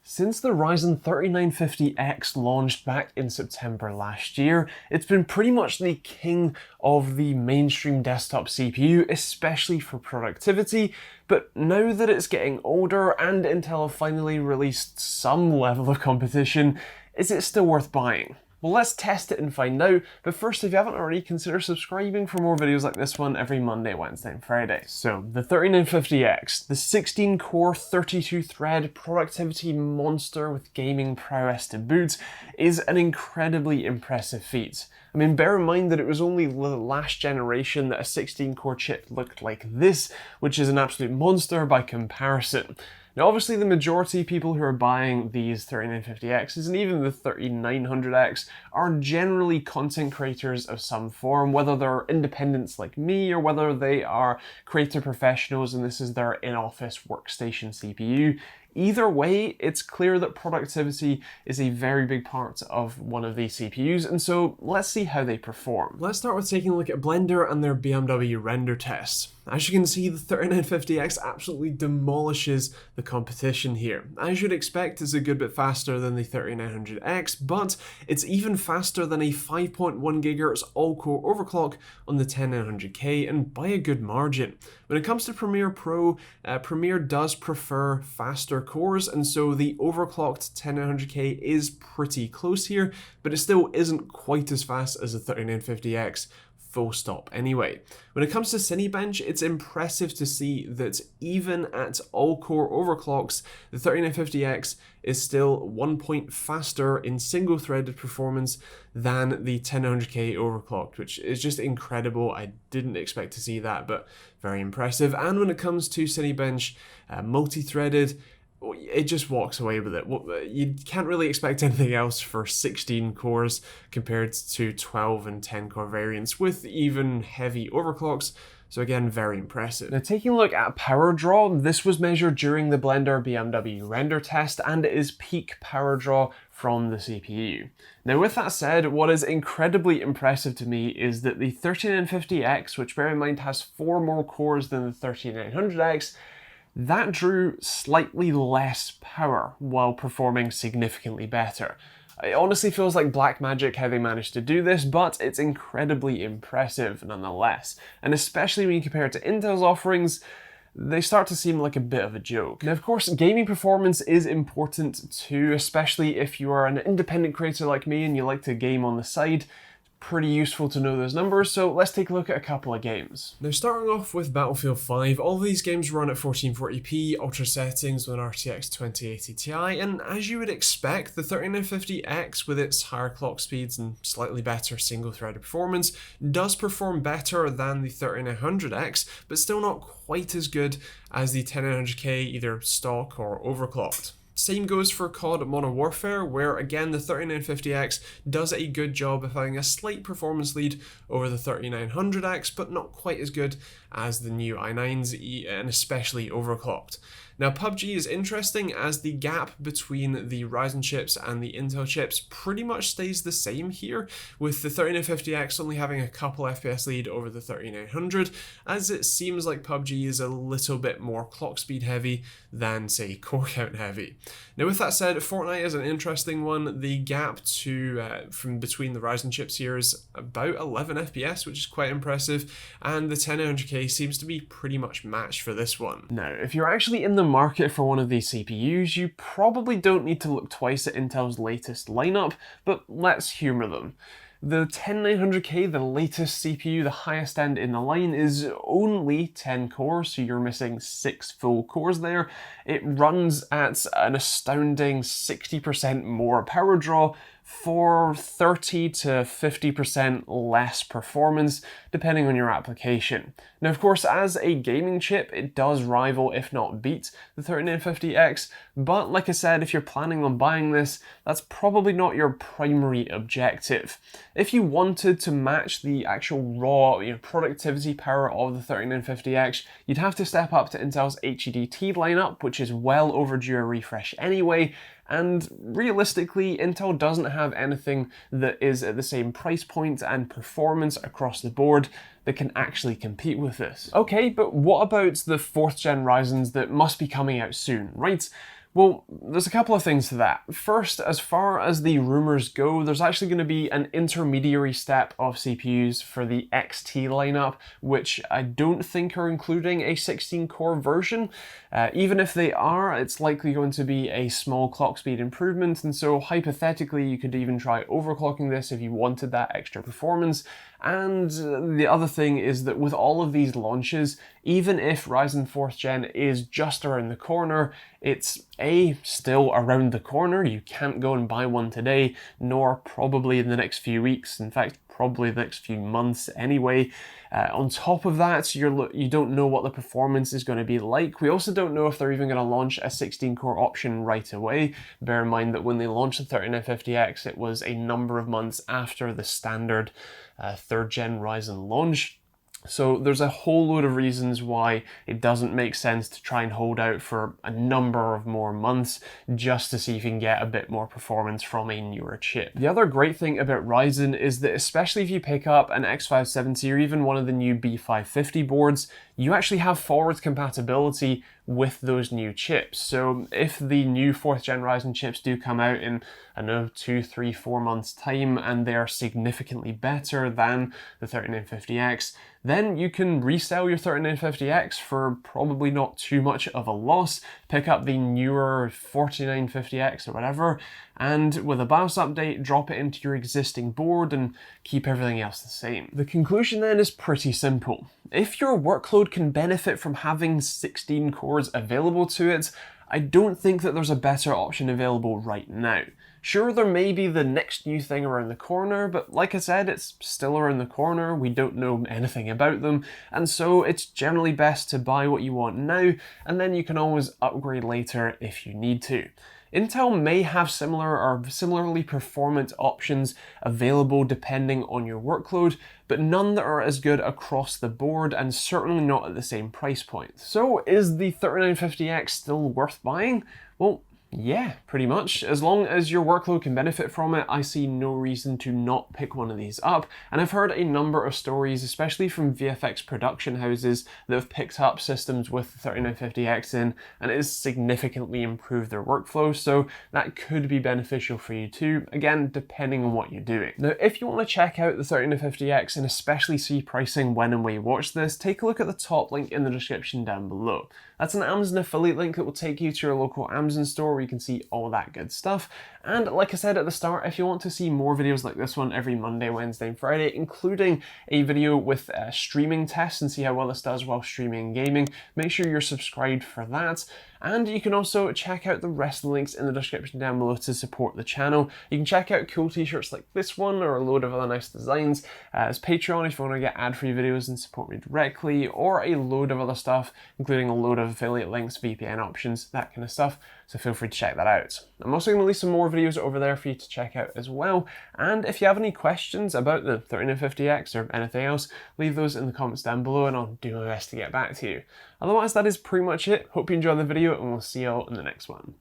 Since the Ryzen 3950X launched back in September last year, it's been pretty much the king of the mainstream desktop CPU, especially for productivity, but now that it's getting older and Intel have finally released some level of competition, is it still worth buying? Well, let's test it and find out, but first, if you haven't already, consider subscribing for more videos like this one every Monday, Wednesday, and Friday. So, the 3950X, the 16-core, 32-thread productivity monster with gaming prowess to boot, is an incredibly impressive feat. I mean, bear in mind that it was only the last generation that a 16-core chip looked like this, which is an absolute monster by comparison. Now, obviously, the majority of people who are buying these 3950Xs and even the 3900X are generally content creators of some form, whether they're independents like me or whether they are creator professionals and this is their in-office workstation CPU. Either way, it's clear that productivity is a very big part of one of these CPUs, and so let's see how they perform. Let's start with taking a look at Blender and their BMW render tests. As you can see, the 3950X absolutely demolishes the competition here. As you'd expect, it's a good bit faster than the 3900X, but it's even faster than a 5.1 GHz all-core overclock on the 10900K, and by a good margin. When it comes to Premiere Pro, Premiere does prefer faster cores, and so the overclocked 10900K is pretty close here, but it still isn't quite as fast as the 3950X. Full stop anyway. When it comes to Cinebench, it's impressive to see that even at all-core overclocks, the 3950X is still 1 point faster in single-threaded performance than the 10900K overclocked, which is just incredible. I didn't expect to see that, but very impressive. And when it comes to Cinebench multi-threaded, it just walks away with it. You can't really expect anything else for 16 cores compared to 12 and 10 core variants with even heavy overclocks. So again, very impressive. Now, taking a look at power draw, this was measured during the Blender BMW render test, and it is peak power draw from the CPU. Now, with that said, what is incredibly impressive to me is that the 3950X, which bear in mind has 4 more cores than the 3900X, that drew slightly less power while performing significantly better. It honestly feels like black magic how they managed to do this, but it's incredibly impressive nonetheless. And especially when you compare it to Intel's offerings, they start to seem like a bit of a joke. Now, of course, gaming performance is important too, especially if you are an independent creator like me and you like to game on the side. Pretty useful to know those numbers, so let's take a look at a couple of games. Now, starting off with Battlefield 5, all of these games run at 1440p, ultra settings with an RTX 2080 Ti, and as you would expect, the 3950X with its higher clock speeds and slightly better single-threaded performance does perform better than the 3900X, but still not quite as good as the 10900K, either stock or overclocked. Same goes for COD Modern Warfare, where again the 3950X does a good job of having a slight performance lead over the 3900X, but not quite as good as the new i9s, and especially overclocked. Now, PUBG is interesting as the gap between the Ryzen chips and the Intel chips pretty much stays the same here, with the 3950X only having a couple FPS lead over the 3900, as it seems like PUBG is a little bit more clock speed heavy than, say, core count heavy. Now, with that said, Fortnite is an interesting one. The gap from between the Ryzen chips here is about 11 FPS, which is quite impressive, and the 10900K seems to be pretty much matched for this one. Now, if you're actually in the market for one of these CPUs, you probably don't need to look twice at Intel's latest lineup, but let's humor them. The 10900K, the latest CPU, the highest end in the line, is only 10 cores, so you're missing 6 full cores there. It runs at an astounding 60% more power draw for 30 to 50% less performance, depending on your application. Now, of course, as a gaming chip, it does rival, if not beat, the 3950X, but like I said, if you're planning on buying this, that's probably not your primary objective. If you wanted to match the actual raw productivity power of the 3950X, you'd have to step up to Intel's HEDT lineup, which is well overdue a refresh anyway, and realistically, Intel doesn't have anything that is at the same price point and performance across the board that can actually compete with this. Okay, but what about the 4th gen Ryzens that must be coming out soon, right? Well, there's a couple of things to that. First, as far as the rumors go, there's actually going to be an intermediary step of CPUs for the XT lineup, which I don't think are including a 16-core version. Even if they are, it's likely going to be a small clock speed improvement, and so hypothetically you could even try overclocking this if you wanted that extra performance. And the other thing is that with all of these launches, even if Ryzen 4th Gen is just around the corner, it's still around the corner. You can't go and buy one today, nor probably in the next few weeks. In fact, probably the next few months anyway. On top of that, you don't know what the performance is going to be like. We also don't know if they're even going to launch a 16-core option right away. Bear in mind that when they launched the 3950X, it was a number of months after the standard 3rd Gen Ryzen launch. So there's a whole load of reasons why it doesn't make sense to try and hold out for a number of more months just to see if you can get a bit more performance from a newer chip. The other great thing about Ryzen is that especially if you pick up an X570 or even one of the new B550 boards, you actually have forward compatibility with those new chips. So if the new 4th Gen Ryzen chips do come out in, I don't know, 2, 3, 4 months time and they are significantly better than the 3950X, then you can resell your 3950X for probably not too much of a loss, pick up the newer 4950X or whatever, and with a BIOS update, drop it into your existing board and keep everything else the same. The conclusion then is pretty simple. If your workload can benefit from having 16 cores available to it, I don't think that there's a better option available right now. Sure, there may be the next new thing around the corner, but like I said, it's still around the corner, we don't know anything about them, and so it's generally best to buy what you want now, and then you can always upgrade later if you need to. Intel may have similar or similarly performant options available depending on your workload, but none that are as good across the board and certainly not at the same price point. So is the 3950X still worth buying? Well, yeah, pretty much. As long as your workload can benefit from it, I see no reason to not pick one of these up. And I've heard a number of stories, especially from VFX production houses, that have picked up systems with the 3950X in, and it has significantly improved their workflow, so that could be beneficial for you too, again, depending on what you're doing. Now, if you want to check out the 3950X and especially see pricing when and where you watch this, take a look at the top link in the description down below. That's an Amazon affiliate link that will take you to your local Amazon store where you can see all that good stuff. And like I said at the start, if you want to see more videos like this one every Monday, Wednesday and Friday, including a video with streaming tests and see how well this does while streaming and gaming, make sure you're subscribed for that. And you can also check out the rest of the links in the description down below to support the channel. You can check out cool t-shirts like this one or a load of other nice designs as Patreon if you want to get ad-free videos and support me directly, or a load of other stuff, including a load of affiliate links, VPN options, that kind of stuff. So feel free to check that out. I'm also going to leave some more videos over there for you to check out as well. And if you have any questions about the 3950X or anything else, leave those in the comments down below and I'll do my best to get back to you. Otherwise, that is pretty much it. Hope you enjoyed the video and we'll see you all in the next one.